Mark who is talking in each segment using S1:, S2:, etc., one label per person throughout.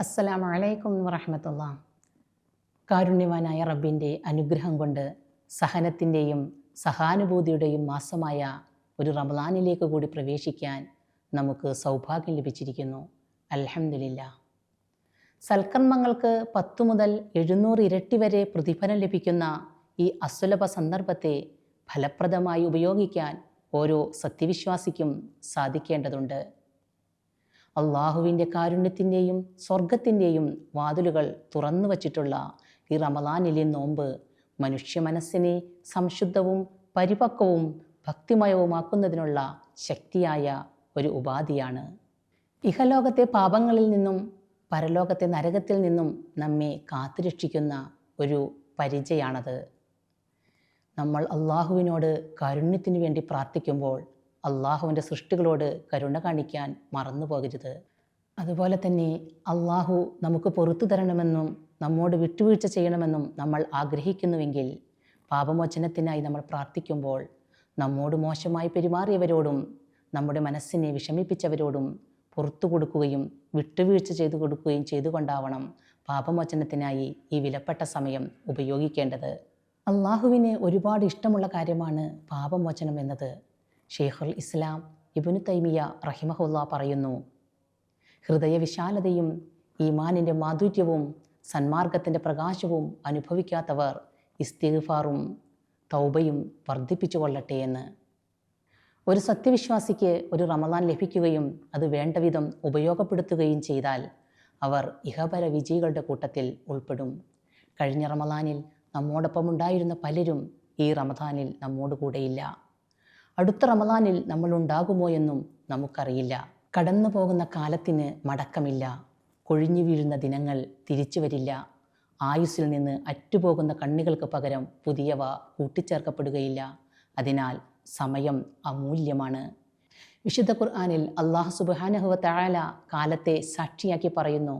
S1: അസ്സലാമു അലൈക്കും വറഹ്മത്തുള്ളാഹി. കാരുണ്യവാനായ റബ്ബിൻ്റെ അനുഗ്രഹം കൊണ്ട് സഹനത്തിൻ്റെയും സഹാനുഭൂതിയുടെയും മാസമായ ഒരു റമളാനിലേക്ക് കൂടി പ്രവേശിക്കാൻ നമുക്ക് സൗഭാഗ്യം ലഭിച്ചിരിക്കുന്നു. അൽഹംദുലില്ലാഹ്. സൽക്കർമ്മങ്ങൾക്ക് 10 മുതൽ 700 ഇരട്ടി വരെ പ്രതിഫലം ലഭിക്കുന്ന ഈ അസുലഭ സന്ദർഭത്തെ ഫലപ്രദമായി ഉപയോഗിക്കാൻ ഓരോ സത്യവിശ്വാസിക്കും സാധിക്കേണ്ടതുണ്ട്. അള്ളാഹുവിൻ്റെ കാരുണ്യത്തിൻ്റെയും സ്വർഗത്തിൻ്റെയും വാതിലുകൾ തുറന്നു വച്ചിട്ടുള്ള ഈ റമളാനിലെ നോമ്പ് മനുഷ്യ മനസ്സിനെ സംശുദ്ധവും പരിപക്വവും ഭക്തിമയവുമാക്കുന്നതിനുള്ള ശക്തിയായ ഒരു ഉപാധിയാണ്. ഇഹലോകത്തെ പാപങ്ങളിൽ നിന്നും പരലോകത്തെ നരകത്തിൽ നിന്നും നമ്മെ കാത്തുരക്ഷിക്കുന്ന ഒരു പരിചയാണത്. നമ്മൾ അള്ളാഹുവിനോട് കാരുണ്യത്തിനു വേണ്ടി പ്രാർത്ഥിക്കുമ്പോൾ അള്ളാഹുവിൻ്റെ സൃഷ്ടികളോട് കരുണ കാണിക്കാൻ മറന്നു പോകരുത്. അതുപോലെ തന്നെ അള്ളാഹു നമുക്ക് പുറത്തു തരണമെന്നും നമ്മോട് വിട്ടുവീഴ്ച ചെയ്യണമെന്നും നമ്മൾ ആഗ്രഹിക്കുന്നുവെങ്കിൽ പാപമോചനത്തിനായി നമ്മൾ പ്രാർത്ഥിക്കുമ്പോൾ നമ്മോട് മോശമായി പെരുമാറിയവരോടും നമ്മുടെ മനസ്സിനെ വിഷമിപ്പിച്ചവരോടും പുറത്തു കൊടുക്കുകയും വിട്ടുവീഴ്ച ചെയ്തു കൊടുക്കുകയും ചെയ്തുകൊണ്ടാവണം പാപമോചനത്തിനായി ഈ വിലപ്പെട്ട സമയം ഉപയോഗിക്കേണ്ടത്. അള്ളാഹുവിന് ഒരുപാട് ഇഷ്ടമുള്ള കാര്യമാണ് പാപമോചനം എന്നത്. ഷെയ്ഖുൽ ഇസ്ലാം ഇബ്നു തൈമിയ റഹിമഹുല്ലാ പറയുന്നു, ഹൃദയവിശാലതയും ഈമാനിൻ്റെ മാധുര്യവും സന്മാർഗത്തിൻ്റെ പ്രകാശവും അനുഭവിക്കാത്തവർ ഇസ്തിഗ്ഫാറും തൗബയും വർദ്ധിപ്പിച്ചു കൊള്ളട്ടെ എന്ന്. ഒരു സത്യവിശ്വാസിക്ക് ഒരു റമളാൻ ലഭിക്കുകയും അത് വേണ്ടവിധം ഉപയോഗപ്പെടുത്തുകയും ചെയ്താൽ അവർ ഇഹപര വിജയികളുടെ കൂട്ടത്തിൽ ഉൾപ്പെടും. കഴിഞ്ഞ റമളാനിൽ നമ്മോടൊപ്പം ഉണ്ടായിരുന്ന പലരും ഈ റമളാനിൽ നമ്മോട് കൂടെയില്ല. അടുത്ത റമളാനിൽ നമ്മൾ ഉണ്ടാകുമോ എന്നും നമുക്കറിയില്ല. കടന്നു പോകുന്ന കാലത്തിന് മടക്കമില്ല. കൊഴിഞ്ഞു വീഴുന്ന ദിനങ്ങൾ തിരിച്ചു വരില്ല. ആയുസ്സിൽ നിന്ന് അറ്റുപോകുന്ന കണ്ണികൾക്ക് പകരം പുതിയവ കൂട്ടിച്ചേർക്കപ്പെടുകയില്ല. അതിനാൽ സമയം അമൂല്യമാണ്. വിശുദ്ധ ഖുർആനിൽ അല്ലാഹു സുബ്ഹാനഹു വ തആല കാലത്തെ സാക്ഷിയാക്കി പറയുന്നു,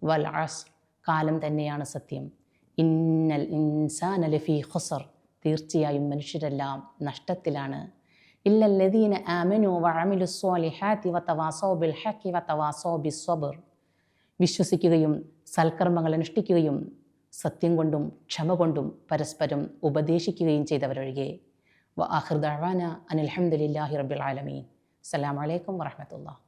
S1: വൽ അസ്ർ, കാലം തന്നെയാണ് സത്യം. ഇന്നൽ ഇൻസാന ലഫീ ഖുസ്ർ, തീർച്ചയായും മനുഷ്യരെല്ലാം നഷ്ടത്തിലാണ്. ഇല്ലല്ലദീന ആമനു വഅമിലുസ്സാലിഹാത്തി വതവാസൗ ബിൽ ഹഖി വതവാസൗ ബിസ്സബ്ർ, വിശ്വസിക്കുകയും സൽക്കർമ്മങ്ങൾ അനുഷ്ഠിക്കുകയും സത്യം കൊണ്ടും ക്ഷമ കൊണ്ടും പരസ്പരം ഉപദേശിക്കുകയും ചെയ്തവരൊഴികെ. വആഖിറു ദഅവാന അനിൽ ഹംദുലില്ലാഹി റബ്ബിൽ ആലമീൻ. അസ്സലാമു അലൈക്കും വറഹ്മത്തുള്ളാഹി.